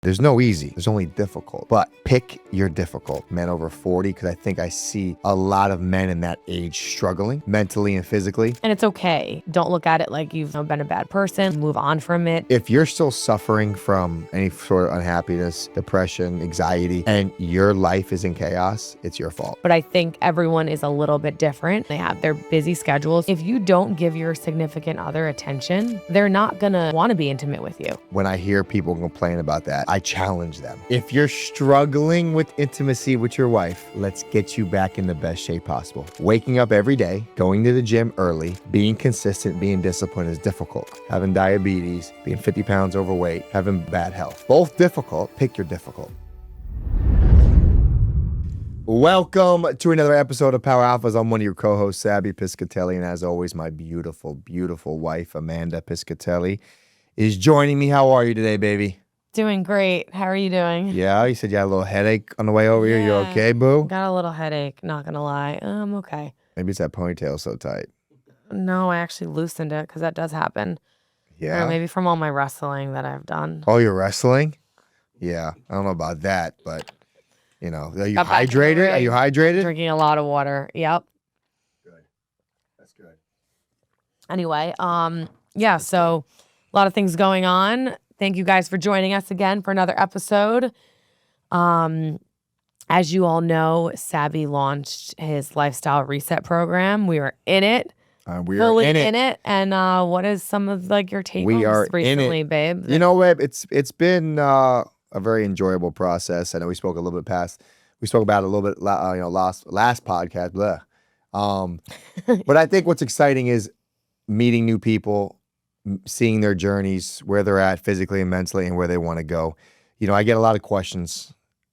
There's no easy, there's only difficult, but pick your difficult. Men over 40, because I think I see a lot of men in that age struggling mentally and physically. And it's okay. Don't look at it like you've been a bad person. Move on from it. If you're still suffering from any sort of unhappiness, depression, anxiety, and your life is in chaos, it's your fault. But I think everyone is a little bit different. They have their busy schedules. If you don't give your significant other attention, they're not gonna want to be intimate with you. When I hear people complain about that, I challenge them. If you're struggling with intimacy with your wife, let's get you back in the best shape possible. Waking up every day, going to the gym early, being consistent, being disciplined is difficult. Having diabetes, being 50 pounds overweight, having bad health. Both difficult. Pick your difficult. Welcome to another episode of Power Alphas. I'm one of your co-hosts, Sabby Piscatelli, and as always, my beautiful, beautiful wife, Amanda Piscatelli, is joining me. How are you today, baby? Doing great. How are you doing? Yeah, you said you had a little headache on the way over here. You okay, boo? Got a little headache, not gonna lie. I'm okay. Maybe it's that ponytail so tight. No, I actually loosened it because that does happen. Yeah. Or maybe from all my wrestling that I've done. Oh, you're wrestling? Yeah, I don't know about that, but you know, are you Got back in the hydrated? Are ring. you hydrated? Drinking a lot of water. Yep. Good. That's good. Anyway, yeah, so a lot of things going on. Thank you guys for joining us again for another episode. As you all know, Sabby launched his lifestyle reset program. We are in it. We are Fully in it. And what is some of like your take We on are this recently, in it. babe? You know what? It's been a very enjoyable process. I know we spoke about it a little bit, last podcast. But I think what's exciting is meeting new people, seeing their journeys, where they're at physically and mentally, and where they want to go. You know, I get a lot of questions.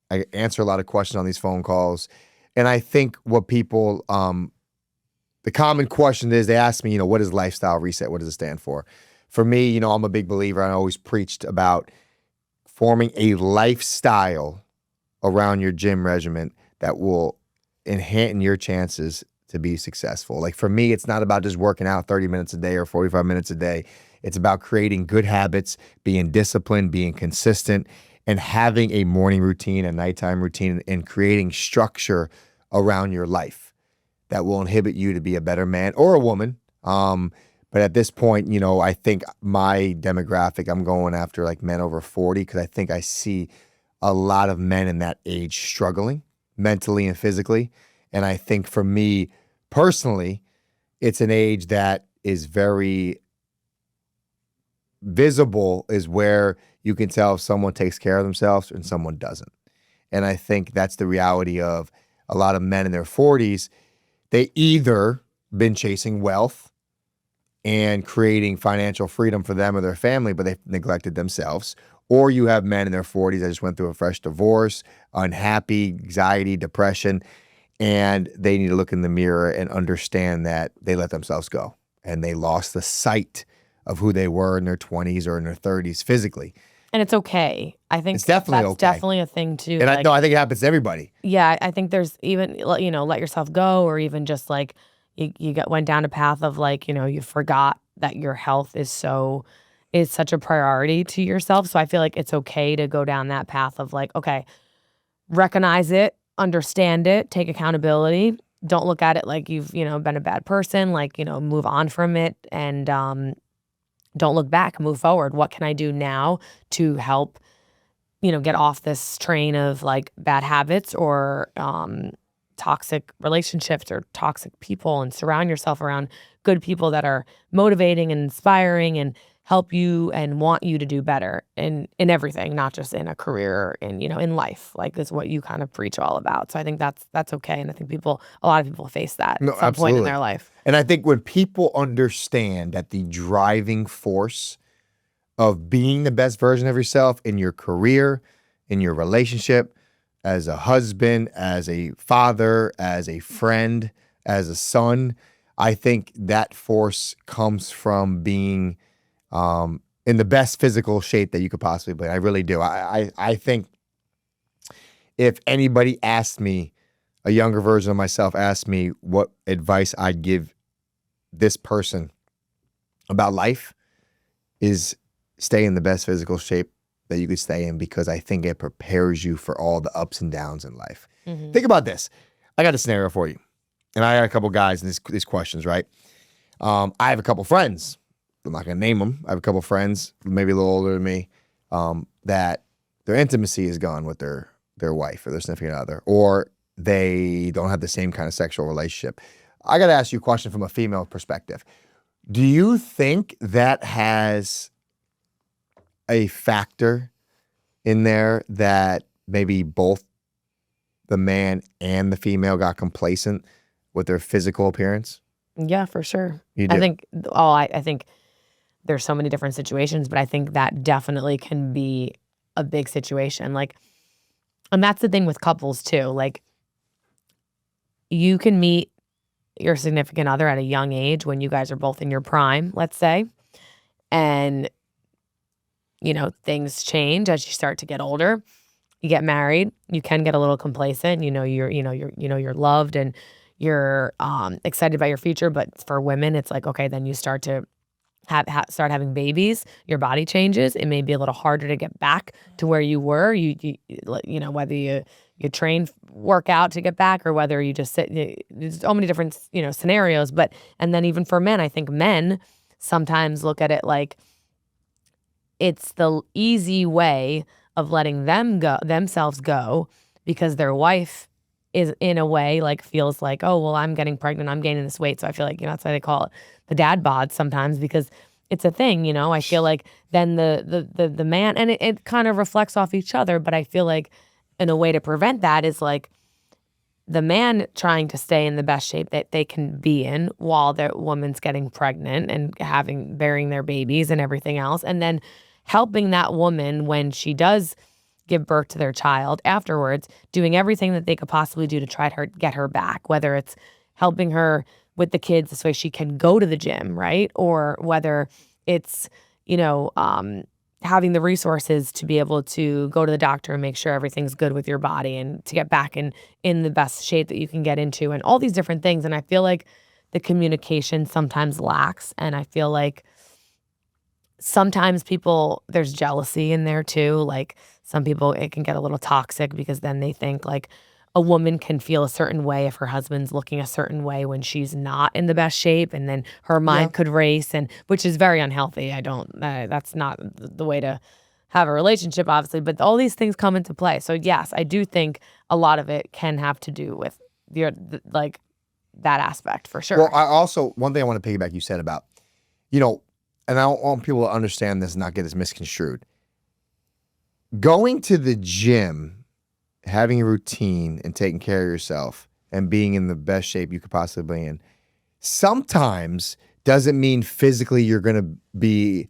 I answer a lot of questions on these phone calls, and I think what people, the common question is, they ask me, what is lifestyle reset? What does it stand for? For me, I'm a big believer. I always preached about forming a lifestyle around your gym regimen that will enhance your chances to be successful. Like for me, it's not about just working out 30 minutes a day or 45 minutes a day. It's about creating good habits, being disciplined, being consistent, and having a morning routine, a nighttime routine, and creating structure around your life that will inhibit you to be a better man or a woman. But at this point, I think my demographic, I'm going after like men over 40, because I think I see a lot of men in that age struggling mentally and physically. And I think for me personally, it's an age that is very visible, is where you can tell if someone takes care of themselves and someone doesn't. And I think that's the reality of a lot of men in their 40s. They either been chasing wealth and creating financial freedom for them or their family, but they've neglected themselves. Or you have men in their 40s that just went through a fresh divorce, unhappy, anxiety, depression, and they need to look in the mirror and understand that they let themselves go and they lost the sight of who they were in their 20s or in their 30s physically. And it's okay. I think it's definitely that's definitely a thing too. And I think it happens to everybody. Yeah, I think there's even, let yourself go, or even just like you went down a path of like, you forgot that your health is such a priority to yourself. So I feel like it's okay to go down that path of like, okay, recognize it, understand it, take accountability. Don't look at it like you've, been a bad person, like, move on from it, and don't look back, move forward. What can I do now to help, get off this train of like bad habits or toxic relationships or toxic people, and surround yourself around good people that are motivating and inspiring and help you and want you to do better in everything, not just in a career, in life. Like that's what you kind of preach all about. So I think that's okay. And I think a lot of people face that at some point in their life. And I think when people understand that the driving force of being the best version of yourself in your career, in your relationship, as a husband, as a father, as a friend, as a son, I think that force comes from being in the best physical shape that you could possibly be. I really do. I think if anybody asked me, a younger version of myself asked me what advice I'd give this person about life, is stay in the best physical shape that you could stay in because I think it prepares you for all the ups and downs in life. Mm-hmm. Think about this. I got a scenario for you. And I got a couple guys in these questions, right? I have a couple friends. I'm not going to name them. I have a couple friends, maybe a little older than me, that their intimacy is gone with their wife or their significant other, or they don't have the same kind of sexual relationship. I got to ask you a question from a female perspective. Do you think that has a factor in there that maybe both the man and the female got complacent with their physical appearance? Yeah, for sure. You do? I think there's so many different situations, but I think that definitely can be a big situation. Like, and that's the thing with couples too. Like, you can meet your significant other at a young age when you guys are both in your prime, let's say, and things change as you start to get older. You get married, you can get a little complacent. You're loved and you're excited about your future. But for women, it's like, okay, then you start to start having babies. Your body changes. It may be a little harder to get back to where you were. Whether you train, work out to get back, or whether you just sit. There's so many different scenarios. And then even for men, I think men sometimes look at it like it's the easy way of letting themselves go because their wife is in a way like feels like, oh, well, I'm getting pregnant, I'm gaining this weight. So I feel like, that's why they call it the dad bod sometimes, because it's a thing, I feel like then the man, and it kind of reflects off each other. But I feel like in a way to prevent that is like the man trying to stay in the best shape that they can be in while the woman's getting pregnant and bearing their babies and everything else. And then helping that woman when she does give birth to their child afterwards, doing everything that they could possibly do to try to get her back, whether it's helping her with the kids this way she can go to the gym, right? Or whether it's, having the resources to be able to go to the doctor and make sure everything's good with your body and to get back in the best shape that you can get into and all these different things. And I feel like the communication sometimes lacks. And I feel like sometimes there's jealousy in there too. Like some people, it can get a little toxic because then they think like a woman can feel a certain way if her husband's looking a certain way when she's not in the best shape, and then her mind could race, and which is very unhealthy. That's not the way to have a relationship, obviously, but all these things come into play. So yes, I do think a lot of it can have to do with like that aspect for sure. Well, I also, one thing I want to piggyback you said about, and I don't want people to understand this and not get this misconstrued. Going to the gym, having a routine and taking care of yourself and being in the best shape you could possibly be in sometimes doesn't mean physically you're going to be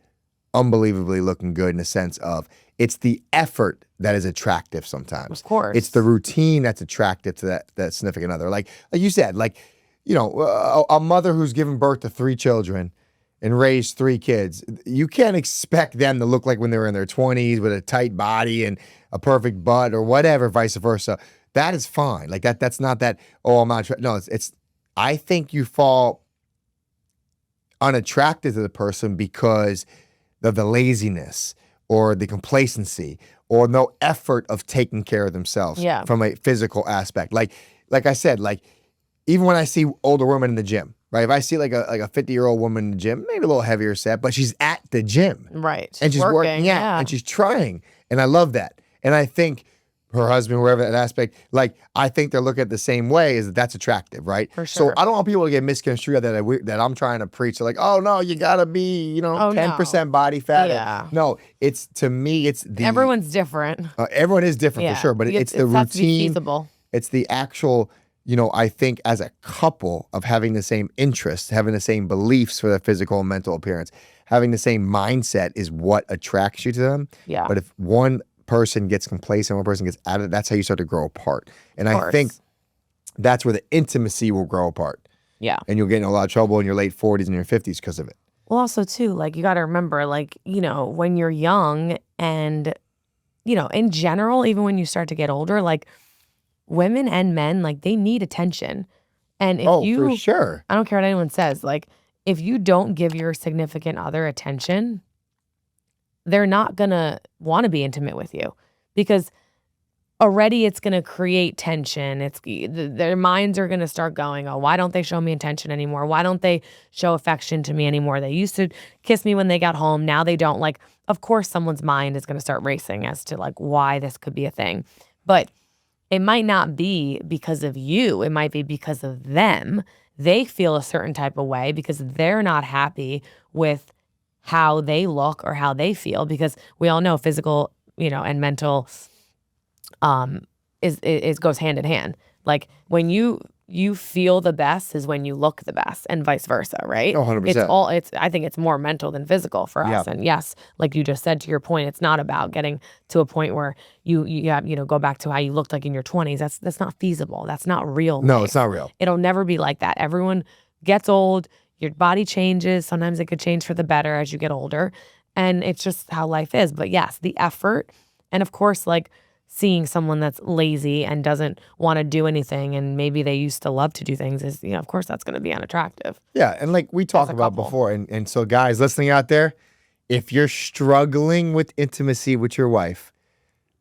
unbelievably looking good, in a sense of it's the effort that is attractive sometimes. Of course. It's the routine that's attractive to that significant other. Like you said, a mother who's given birth to 3 children and raised 3 kids, you can't expect them to look like when they were in their 20s with a tight body and a perfect butt or whatever, vice versa. That is fine. Like that's not that, oh, I'm not, no, it's, I think you fall unattracted to the person because of the laziness or the complacency or no effort of taking care of themselves from a physical aspect. Like I said, like even when I see older women in the gym, right? If I see like a 50-year-old woman in the gym, maybe a little heavier set, but she's at the gym. Right. And she's working out and she's trying. And I love that. And I think her husband, wherever that aspect, like I think they're looking at the same way, is that's attractive, right? For sure. So I don't want people to get misconstrued that I'm trying to preach. Like, oh no, you gotta be, 10% body fat. Yeah. No, to me, everyone's different. Everyone is different for sure, but it's the routine. Has to be feasible. It's the actual, I think as a couple of having the same interests, having the same beliefs for their physical and mental appearance, having the same mindset is what attracts you to them. Yeah. But if one person gets complacent, one person gets out of it, that's how you start to grow apart. And I think that's where the intimacy will grow apart. Yeah. And you'll get in a lot of trouble in your late 40s and your 50s because of it. Well, also too, like you got to remember, like, when you're young and, in general, even when you start to get older, like women and men, like they need attention. And if for sure. I don't care what anyone says, like if you don't give your significant other attention, they're not going to want to be intimate with you because already it's going to create tension. Their minds are going to start going, oh, why don't they show me attention anymore? Why don't they show affection to me anymore? They used to kiss me when they got home. Now they don't. Like, of course, someone's mind is going to start racing as to like why this could be a thing. But it might not be because of you. It might be because of them. They feel a certain type of way because they're not happy with how they look or how they feel, because we all know physical, and mental is goes hand in hand. Like when you feel the best is when you look the best, and vice versa, right? Oh, 100%. I think it's more mental than physical for us. Yeah. And yes, like you just said, to your point, it's not about getting to a point where you have, go back to how you looked like in your 20s. That's not feasible. That's not real No, life. it's not real. It'll never be like that. Everyone gets old, your body changes. Sometimes it could change for the better as you get older. And it's just how life is. But yes, the effort, and of course, like seeing someone that's lazy and doesn't want to do anything, and maybe they used to love to do things, is, of course that's going to be unattractive. Yeah, and like we talked about before, and so guys listening out there, if you're struggling with intimacy with your wife,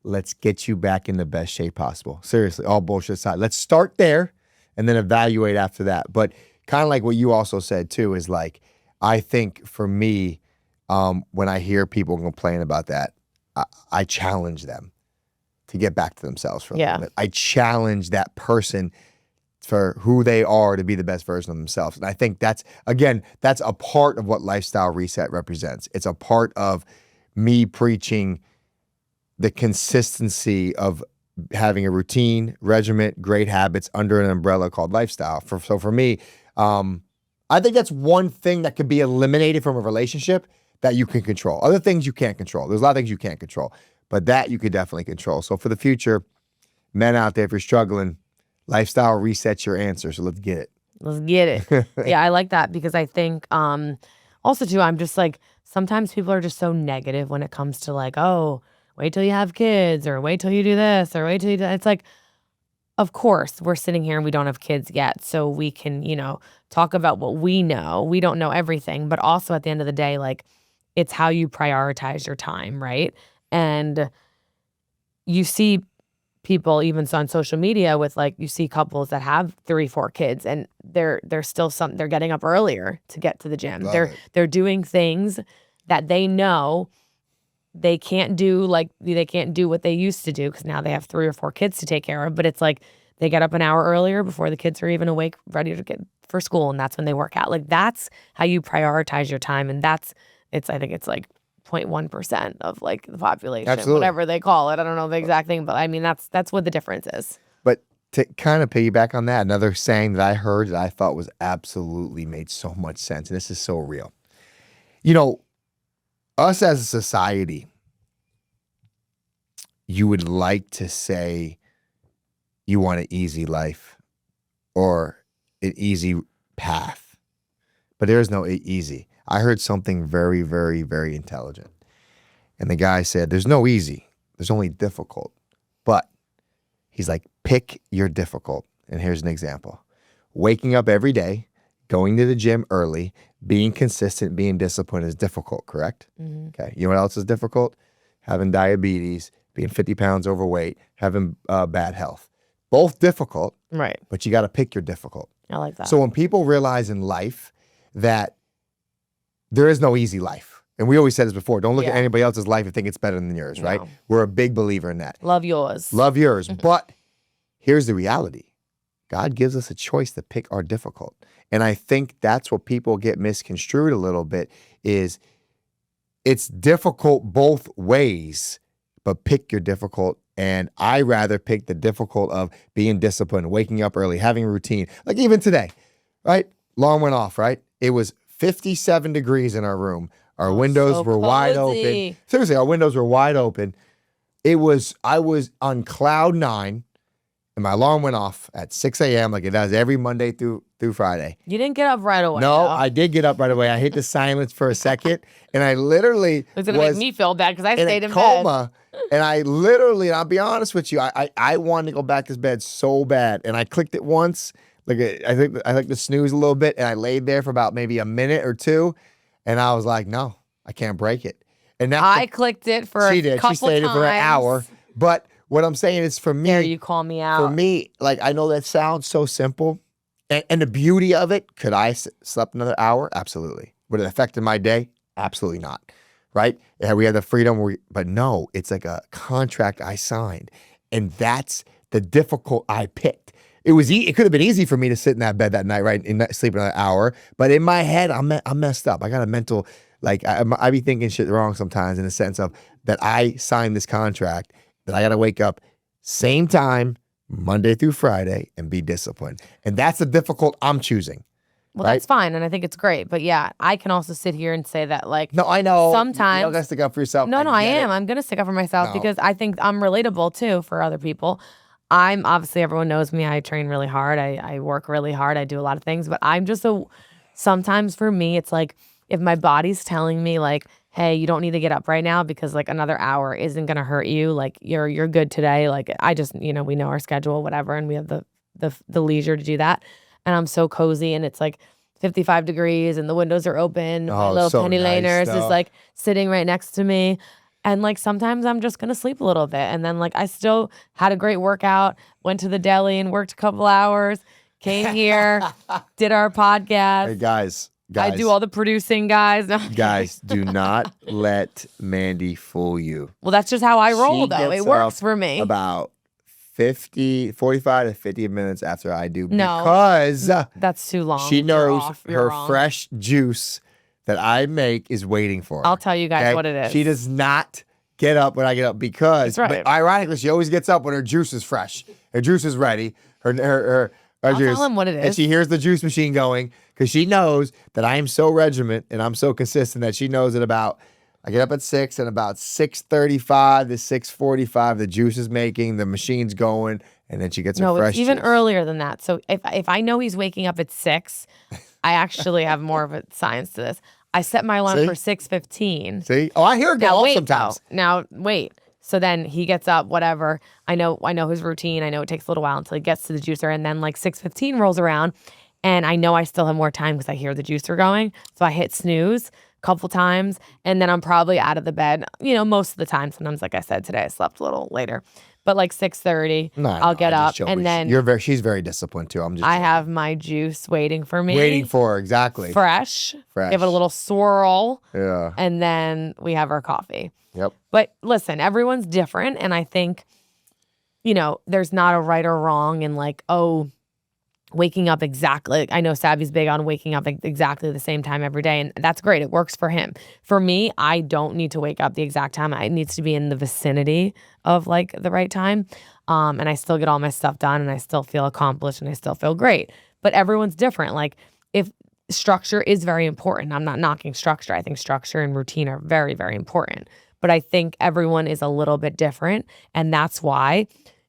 let's get you back in the best shape possible. Seriously, all bullshit aside. Let's start there and then evaluate after that. But kind of like what you also said too is like, I think for me, when I hear people complain about that, I challenge them to get back to themselves for a little bit. I challenge that person for who they are to be the best version of themselves. And I think that's a part of what Lifestyle Reset represents. It's a part of me preaching the consistency of having a routine, regiment, great habits under an umbrella called lifestyle. So for me, I think that's one thing that could be eliminated from a relationship that you can control. Other things you can't control. There's a lot of things you can't control, but that you could definitely control. So for the future, men out there, if you're struggling, Lifestyle Reset's your answer. So let's get it. Let's get it. Yeah, I like that, because I think also too, I'm just like, sometimes people are just so negative when it comes to like, oh, wait till you have kids, or wait till you do this, or wait till you do that. It's like, of course, we're sitting here and we don't have kids yet, so we can, talk about what we know. We don't know everything, but also at the end of the day, like, it's how you prioritize your time, right? And you see people even on social media with, like, you see couples that have 3, 4 kids, and they're still they're getting up earlier to get to the gym. They're doing things that they know they can't do, like they can't do what they used to do because now they have 3 or 4 kids to take care of. But it's like they get up an hour earlier before the kids are even awake, ready to get for school, and that's when they work out. Like, that's how you prioritize your time, and I think it's like 0.1% of like the population, Absolutely. whatever they call it. I don't know the exact thing, but I mean that's what the difference is. But to kind of piggyback on that, another saying that I heard that I thought was absolutely made so much sense, and this is so real. Us as a society, you would like to say you want an easy life or an easy path, but there is no easy. I heard something very, very, very intelligent. And the guy said, there's no easy, there's only difficult. But he's like, pick your difficult. And here's an example. Waking up every day, going to the gym early, being consistent, being disciplined is difficult, correct? Mm-hmm. Okay. You know what else is difficult? Having diabetes, being 50 pounds overweight, having bad health. Both difficult, Right. but you got to pick your difficult. I like that. So when people realize in life that there is no easy life, and we always said this before, don't look at anybody else's life and think it's better than yours, right? We're a big believer in that. Love yours. Love yours. But here's the reality. God gives us a choice to pick our difficult. And I think that's what people get misconstrued a little bit is it's difficult both ways, but pick your difficult. And I rather pick the difficult of being disciplined, waking up early, having a routine. Like even today, right? Alarm went off, right? It was 57 degrees in our room. Our windows were wide open. Seriously, our windows were wide open. I was on cloud 9. And my alarm went off at 6 a.m. like it does every Monday through Friday. You didn't get up right away. No, though. I did get up right away. I hit the silence for a second, and I literally was going to make me feel bad because I stayed in coma. And I literally, I'll be honest with you, I wanted to go back to bed so bad, and I clicked it once. Like I think the snooze a little bit, and I laid there for about maybe a minute or two, and I was like, no, I can't break it. And that's I clicked it for she a did. couple She stayed times. for an hour. But what I'm saying is for me, There, you call me out. for me, like I know that sounds so simple, and the beauty of it. Could I slept another hour? Absolutely. Would it affect my day? Absolutely not. Right? Yeah, we had the freedom, but no, it's like a contract I signed, and that's the difficult I picked. It was it could have been easy for me to sit in that bed that night, right, and sleep another hour. But in my head, I'm messed up. I got a mental, like I be thinking shit wrong sometimes in the sense of that I signed this contract that I got to wake up same time Monday through Friday and be disciplined, and that's the difficult I'm choosing. Well, right? that's fine, and I think it's great. But yeah, I can also sit here and say that, like, No, I know. sometimes. You don't got to stick up for yourself. No, I get am. it. I'm gonna stick up for myself No. because I think I'm relatable too for other people. I'm obviously, everyone knows me. I train really hard. I work really hard. I do a lot of things, but I'm just sometimes for me, it's like if my body's telling me like, hey, you don't need to get up right now because like another hour isn't gonna hurt you. Like you're good today. Like I just, we know our schedule, whatever, and we have the leisure to do that. And I'm so cozy, and it's like 55 degrees and the windows are open. My little so penny nice, laners though. is like sitting right next to me. And like sometimes I'm just gonna sleep a little bit. And then like I still had a great workout, went to the deli and worked a couple hours, came here, did our podcast. Hey guys, I do all the producing, guys. No. guys, do not let Mandy fool you. Well, that's just how I roll, She though. gets It works up for me. About 45 to 50 minutes after I do, No. because That's too long. she You're knows off. You're her wrong. fresh juice that I make is waiting for her. I'll tell you guys what it is. She does not get up when I get up because, That's right. but ironically, she always gets up when her juice is fresh. Her juice is ready. Her I'll juice. tell him what it And is. she hears the juice machine going because she knows that I am so regiment and I'm so consistent that she knows that I get up at 6 and about 6:35 to 6:45, the juice is making, the machine's going, and then she gets her fresh it's even juice. earlier than that. So if I know he's waking up at 6, I actually have more of a science to this. I set my alarm See? for 6:15. See? Oh, I hear it go Now off wait, sometimes. though. Now wait. So then he gets up, whatever. I know his routine. I know it takes a little while until he gets to the juicer, and then like 6:15 rolls around, and I know I still have more time because I hear the juicer going. So I hit snooze a couple times, and then I'm probably out of the bed. Most of the time. Sometimes, like I said today, I slept a little later, but like 6:30, I'll get up, and then she's very disciplined too. I have my juice waiting for me. waiting for her, exactly. Fresh. Fresh. Give it a little swirl. Yeah. And then we have our coffee. Yep. But listen, everyone's different. And I think, there's not a right or wrong in like, waking up exactly. I know Sabby's big on waking up exactly the same time every day. And that's great. It works for him. For me, I don't need to wake up the exact time. It needs to be in the vicinity of like the right time. And I still get all my stuff done and I still feel accomplished and I still feel great. But everyone's different. Like if structure is very important. I'm not knocking structure. I think structure and routine are very, very important. But I think everyone is a little bit different. And that's why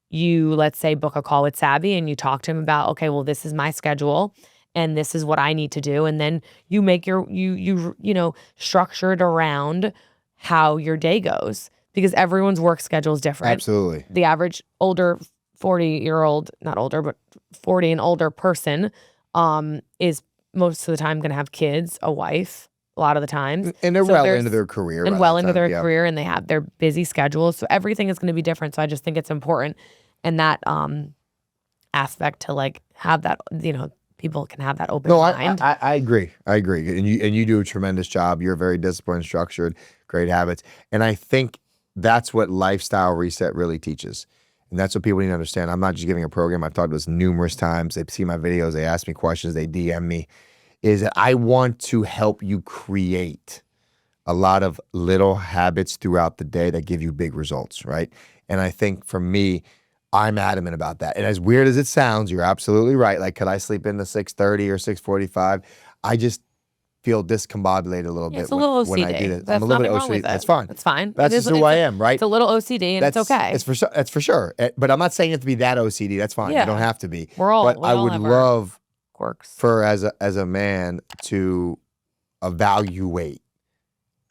you, let's say, book a call with Sabby and you talk to him about, okay, well, this is my schedule and this is what I need to do. And then you make you structure it around how your day goes because everyone's work schedule is different. Absolutely. The average older 40-year-old, not older, but 40 and older person is most of the time going to have kids, a wife, a lot of the times. And they're into their career. And well into their career, and they have their busy schedules. So everything is going to be different. So I just think it's important in that aspect to like have that, people can have that open mind. I agree. And you do a tremendous job. You're very disciplined, structured, great habits. And I think that's what lifestyle reset really teaches. And that's what people need to understand. I'm not just giving a program. I've talked about this numerous times. They see my videos. They ask me questions. They DM me. Is that I want to help you create a lot of little habits throughout the day that give you big results, right? And I think for me, I'm adamant about that. And as weird as it sounds, you're absolutely right. Like, could I sleep in to 6:30 or 6:45? I just feel discombobulated a little bit it's a little OCD. when I do this. That's I'm a little bit nothing wrong OCD. with it. That's fine. It's fine. That's just who I am, right? It's a little OCD and it's okay. It's for sure. But I'm not saying it to be that OCD. That's fine. Yeah. You don't have to be. But I would have our love quirks for as a man to evaluate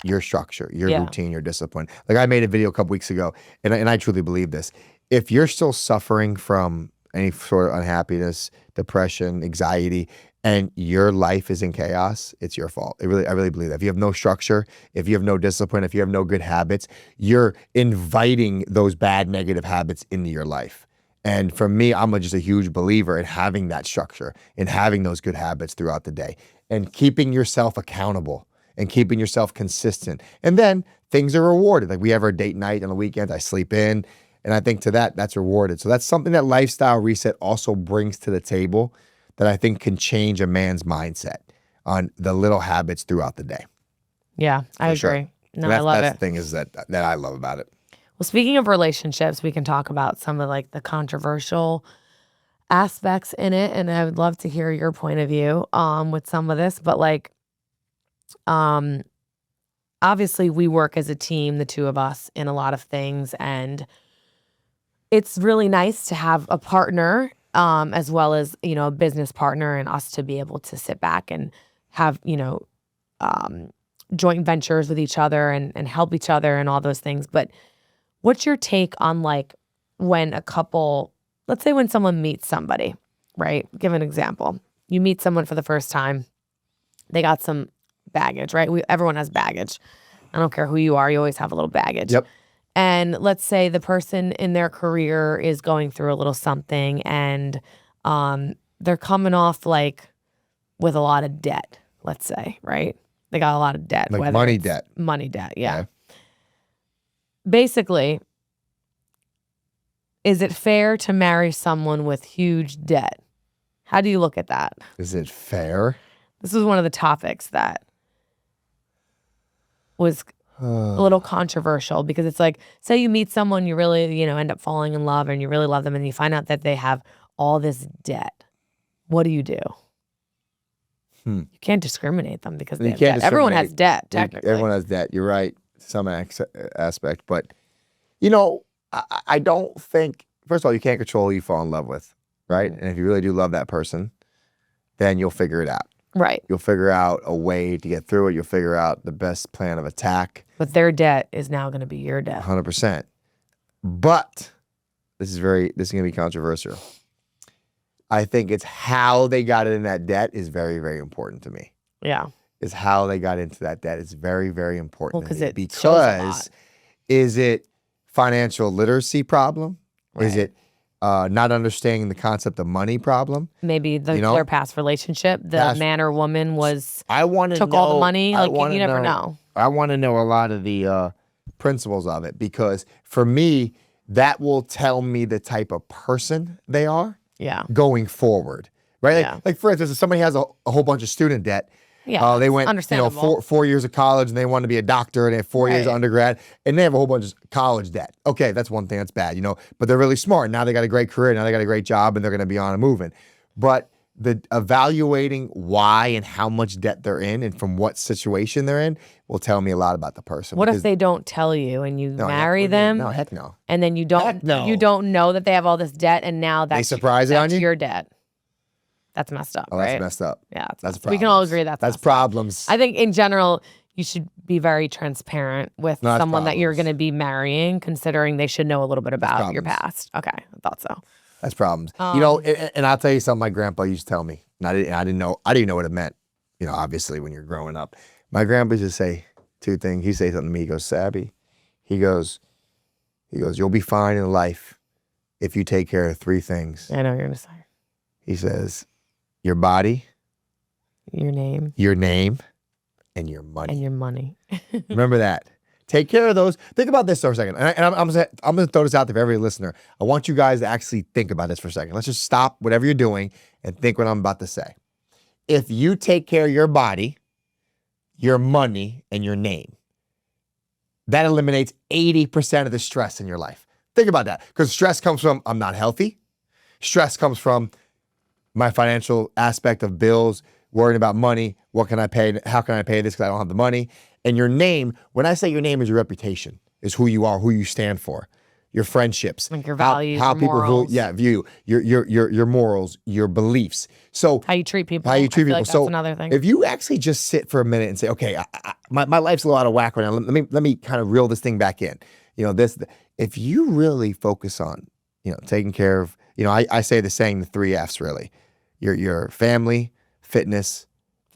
your structure, your routine, your discipline. Like I made a video a couple weeks ago, and I truly believe this. If you're still suffering from any sort of unhappiness, depression, anxiety, and your life is in chaos, it's your fault. I really believe that. If you have no structure, if you have no discipline, if you have no good habits, you're inviting those bad negative habits into your life. And for me, I'm just a huge believer in having that structure, in having those good habits throughout the day, and keeping yourself accountable and keeping yourself consistent. And then things are rewarded. Like we have our date night on the weekends, I sleep in. And I think to that's rewarded. So that's something that Lifestyle Reset also brings to the table that I think can change a man's mindset on the little habits throughout the day. Yeah, I For sure. agree. No, And I love that's it. the thing is that I love about it. Well, speaking of relationships, we can talk about some of like the controversial aspects in it, and I would love to hear your point of view with some of this. But like, obviously, we work as a team, the two of us, in a lot of things, and it's really nice to have a partner, as well as a business partner, and us to be able to sit back and have joint ventures with each other and help each other and all those things. But what's your take on like when a couple, let's say when someone meets somebody, right? Give an example. You meet someone for the first time. They got some baggage, right? Everyone has baggage. I don't care who you are. You always have a little baggage. Yep. And let's say the person in their career is going through a little something and they're coming off like with a lot of debt, let's say, right? They got a lot of debt. Like money debt. Money debt, yeah. Okay. Basically, is it fair to marry someone with huge debt? How do you look at that? Is it fair? This was one of the topics that was a little controversial because it's like, say you meet someone, you really, end up falling in love and you really love them and you find out that they have all this debt. What do you do? You can't discriminate them because they have debt. Everyone has debt, technically. Everyone has debt. You're right, some aspect. But, I don't think, first of all, you can't control who you fall in love with, right? And if you really do love that person, then you'll figure it out. Right. You'll figure out a way to get through it. You'll figure out the best plan of attack. But their debt is now going to be your debt. 100%. But this is going to be controversial. I think it's how they got in that debt is very, very important to me. Yeah. Is how they got into that debt is very, very important. Well, to me. because is it financial literacy problem? Right. Is it not understanding the concept of money problem? Maybe their past relationship, man or woman took all the money. Like you never know. I want to know a lot of the principles of it because for me, that will tell me the type of person they are. Yeah. Going forward, right? Yeah. Like for instance, if somebody has a whole bunch of student debt. Yeah, they went, understandable. 4 years of college and they wanted to be a doctor and they have 4 years of undergrad and they have a whole bunch of college debt. Okay, that's one thing that's bad, but they're really smart. Now they got a great career. Now they got a great job and they're going to be on and moving. But the evaluating why and how much debt they're in and from what situation they're in will tell me a lot about the person. What if they don't tell you and you marry them? No, heck no. And then you don't know that they have all this debt and now they surprise it on you? Your debt. That's messed up, right? That's messed up. Yeah, that's we can all agree that's problems. I think in general, you should be very transparent with someone that you're going to be marrying, considering they should know a little bit about your past. Okay, I thought so. That's problems. And I'll tell you something my grandpa used to tell me. And I didn't know what it meant, obviously when you're growing up. My grandpa used to say two things. He'd say something to me. He goes, Sabby, he goes, you'll be fine in life if you take care of three things. I know what you're going to say. He says, your body, your name, and your money. And your money. Remember that. Take care of those. Think about this for a second. And I'm going to throw this out there for every listener. I want you guys to actually think about this for a second. Let's just stop whatever you're doing and think what I'm about to say. If you take care of your body, your money, and your name, that eliminates 80% of the stress in your life. Think about that. Because stress comes from, I'm not healthy. Stress comes from my financial aspect of bills, worrying about money. What can I pay? How can I pay this because I don't have the money? And your name, when I say your name is your reputation, is who you are, who you stand for, your friendships, like your values, how your people morals. view your morals, your beliefs. So how you treat people. How you treat people. Like So that's another thing. If you actually just sit for a minute and say, okay, my life's a little out of whack right now. Let me kind of reel this thing back in. If you really focus on, taking care of, I say the saying, the 3 F's really. Your family, fitness,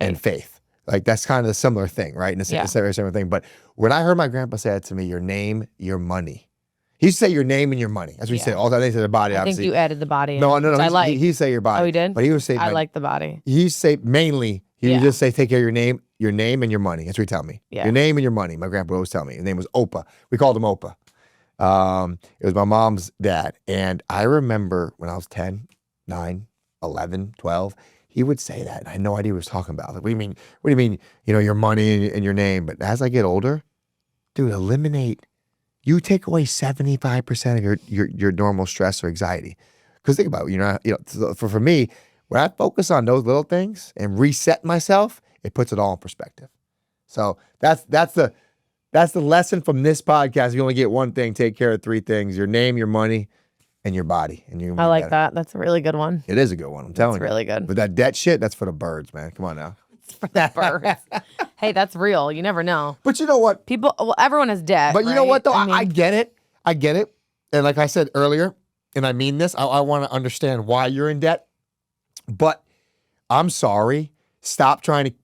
and faith. Like that's kind of the similar thing, right? And it's a similar thing. But when I heard my grandpa say it to me, your name, your money. He used to say your name and your money. That's what he said. All that. They said the body, I obviously. think you added the body in. No. I like. He say your body. Oh, he did? But he would say, I like the body. He used to say mainly, he would just say, take care of your name and your money. That's what he tell me. Yeah. Your name and your money. My grandpa would always tell me. His name was Opa. We called him Opa. It was my mom's dad. And I remember when I was 10, 9, 11, 12, he would say that. And I had no idea what he was talking about. Like, what do you mean? What do you mean, your money and your name? But as I get older, dude, you take away 75% of your normal stress or anxiety. Because think about it, for me, when I focus on those little things and reset myself, it puts it all in perspective. So that's the lesson from this podcast. You only get one thing, take care of three things: your name, your money, and your body. And I like that. That's a really good one. It is a good one. I'm telling you. It's really good. But that debt shit, that's for the birds, man. Come on now. It's for the birds. Hey, that's real. You never know. But you know what? Everyone has debt. But you know what, though? I get it. I get it. And like I said earlier, and I mean this, I want to understand why you're in debt. But I'm sorry. Stop trying to,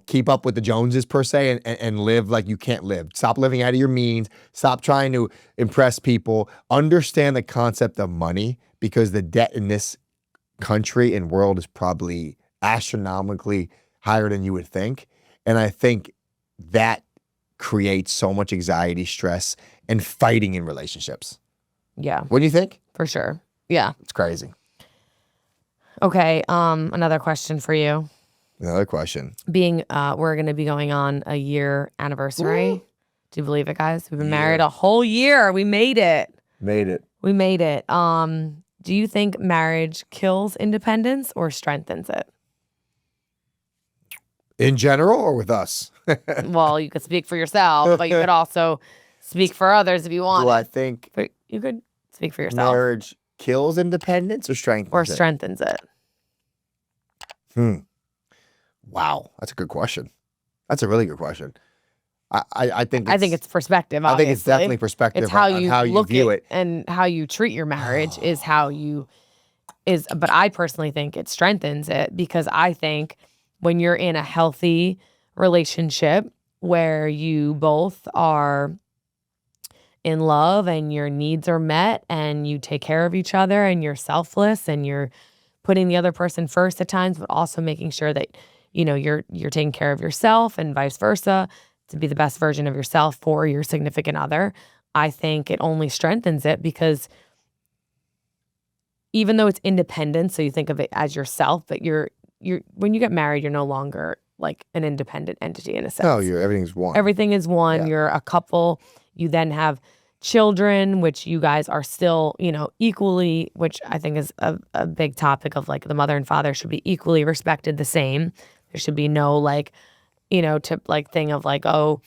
keep up with the Joneses per se and live like you can't live. Stop living out of your means. Stop trying to impress people. Understand the concept of money, because the debt in this country and world is probably astronomically higher than you would think. And I think that creates so much anxiety, stress, and fighting in relationships. Yeah. What do you think? For sure. Yeah. It's crazy. Okay. Another question for you. Another question. We're going to be going on a year anniversary. Ooh. Do you believe it, guys? We've been married a whole year. We made it. We made it. Do you think marriage kills independence or strengthens it? In general or with us? Well, you could speak for yourself, but you could also speak for others if you want. Well, I think you could speak for yourself. Marriage kills independence or strengthens it? Wow, that's a good question. That's a really good question. I think it's perspective. Obviously. I think it's definitely perspective. It's how you look view it and how you treat your marriage is how you is. But I personally think it strengthens it, because I think when you're in a healthy relationship where you both are in love and your needs are met and you take care of each other and you're selfless and you're putting the other person first at times, but also making sure that you're taking care of yourself and vice versa, to be the best version of yourself for your significant other. I think it only strengthens it, because even though it's independent, so you think of it as yourself, but you're when you get married, you're no longer like an independent entity in a sense. No, everything's one. Everything is one. Yeah. You're a couple. You then have children, which you guys are still, equally, which I think is a big topic of like the mother and father should be equally respected the same. There should be no thing of like, oh,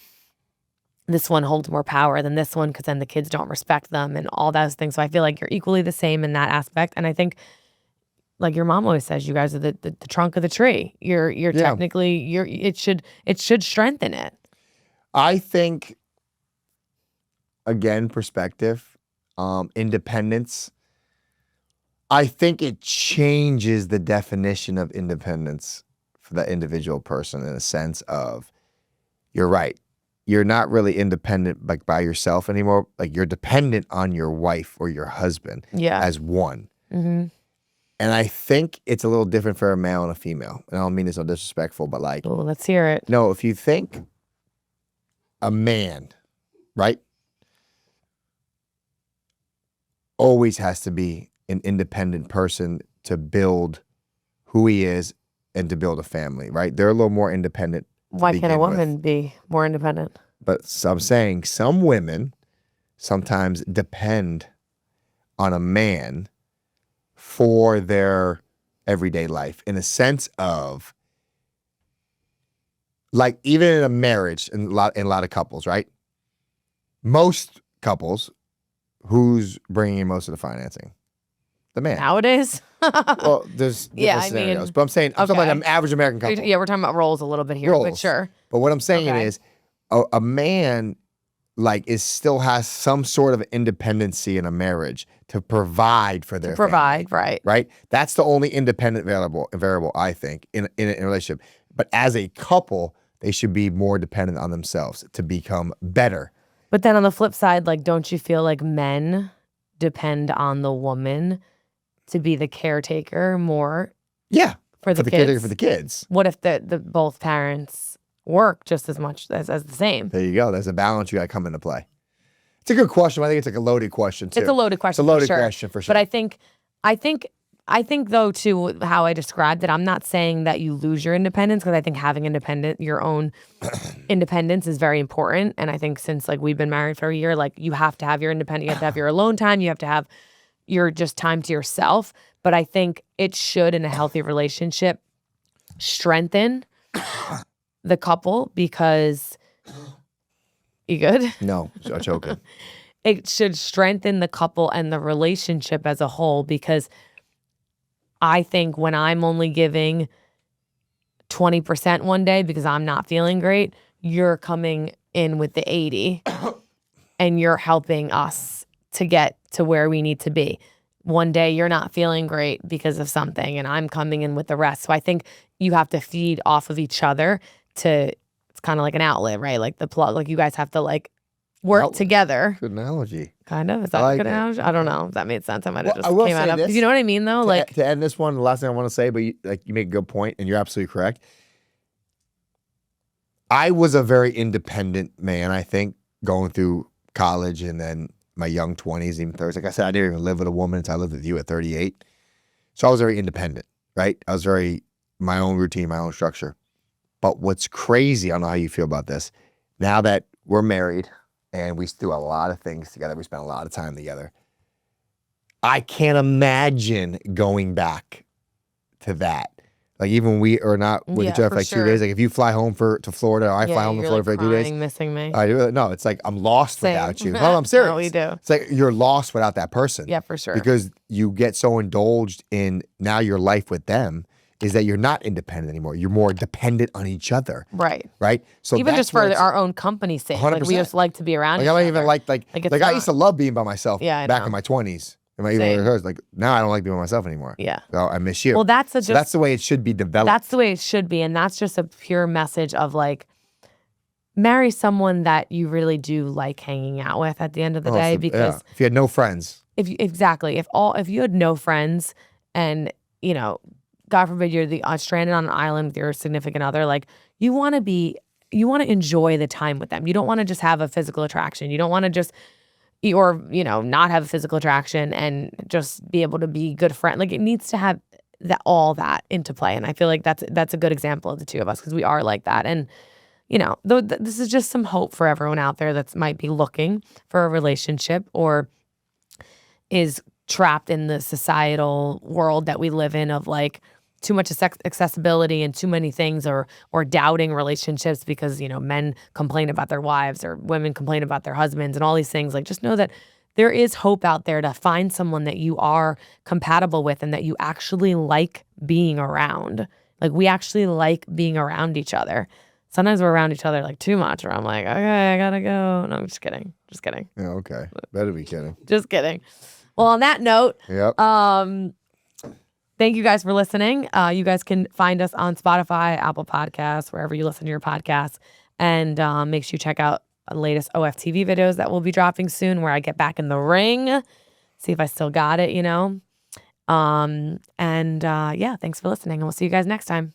this one holds more power than this one, because then the kids don't respect them and all those things. So I feel like you're equally the same in that aspect. And I think, like your mom always says, you guys are the trunk of the tree. You're technically it should strengthen it. I think, again, perspective, independence. I think it changes the definition of independence for that individual person, in a sense of, you're right. You're not really independent like by yourself anymore. Like, you're dependent on your wife or your husband as one. Mm-hmm. And I think it's a little different for a male and a female. And I don't mean this so disrespectful, but like... Oh, let's hear it. No, if you think a man, right, always has to be an independent person to build who he is and to build a family, right? They're a little more independent. Why can't a woman be more independent? But I'm saying some women sometimes depend on a man for their everyday life, in a sense of, like, even in a marriage, in a lot of couples, right? Most couples, who's bringing in most of the financing? The man. Nowadays? Well, there's different scenarios, but I'm talking about an average American couple. Yeah, we're talking about roles a little bit here, but sure. But what I'm saying is, a man like still has some sort of independency in a marriage to provide for their Provide, family, right. right? That's the only independent variable I think in a relationship. But as a couple, they should be more dependent on themselves to become better. But then on the flip side, like, don't you feel like men depend on the woman to be the caretaker more? Yeah, for the caretaker kids. for the kids. What if the both parents work just as much as the same? There you go. There's a balance you got to come into play. It's a good question. I think it's like a loaded question too. It's a loaded question. It's a loaded for sure. question for sure. But I think though too, how I described it, I'm not saying that you lose your independence, because I think having your own independence is very important. And I think since like we've been married for a year, like you have to have your independence, you have to have your alone time, you have to have your just time to yourself. But I think it should, in a healthy relationship, strengthen the couple, because you good? No, I'm choking. It should strengthen the couple and the relationship as a whole, because I think when I'm only giving 20% one day because I'm not feeling great, you're coming in with the 80 and you're helping us to get to where we need to be. One day you're not feeling great because of something and I'm coming in with the rest. So I think you have to feed off of each other it's kind of like an outlet, right? Like the plug, like you guys have to like work together. Good analogy. Kind of. Is that a good analogy? I don't know if that made sense. I might have just came out of it. You know what I mean though? Like to end this one, the last thing I want to say, but you make a good point and you're absolutely correct. I was a very independent man, I think, going through college and then my young 20s, even 30s. Like I said, I didn't even live with a woman until I lived with you at 38. So I was very independent, right? I was very my own routine, my own structure. But what's crazy, I don't know how you feel about this, now that we're married and we do a lot of things together, we spend a lot of time together, I can't imagine going back to that. Like even when we are not with each other for like 2 days, like if you fly home to Florida, or I fly home to Florida for like 2 days, missing me. No, it's like I'm lost without you. No, I'm serious. No, we do. It's like you're lost without that person. Yeah, for sure. Because you get so indulged in now your life with them is that you're not independent anymore. You're more dependent on each other. Right. Right. So even just for our own company's sake, 100%. like we just like to be around. Like each I don't other. even like I used to love being by myself. Yeah, back in my 20s. Like now I don't like being by myself anymore. Yeah. So I miss you. Well, that's the way it should be developed. That's the way it should be, and that's just a pure message of like, marry someone that you really do like hanging out with at the end of the day. Because if you had no friends, if you had no friends, and God forbid you're stranded on an island with your significant other, like you want to enjoy the time with them. You don't want to just have a physical attraction. You don't want to just not have a physical attraction and just be able to be good friend. Like it needs to have all that into play. And I feel like that's a good example of the two of us, because we are like that. And this is just some hope for everyone out there that might be looking for a relationship or is trapped in the societal world that we live in of like too much accessibility and too many things, or doubting relationships because men complain about their wives or women complain about their husbands and all these things. Like just know that there is hope out there to find someone that you are compatible with and that you actually like being around. Like we actually like being around each other. Sometimes we're around each other like too much, or I'm like, okay, I gotta go. No, I'm just kidding. Yeah, okay. Better be kidding. Just kidding. Well, on that note, yep. Thank you guys for listening. You guys can find us on Spotify, Apple Podcasts, wherever you listen to your podcasts. And make sure you check out the latest OFTV videos that will be dropping soon, where I get back in the ring, see if I still got it, thanks for listening. And we'll see you guys next time.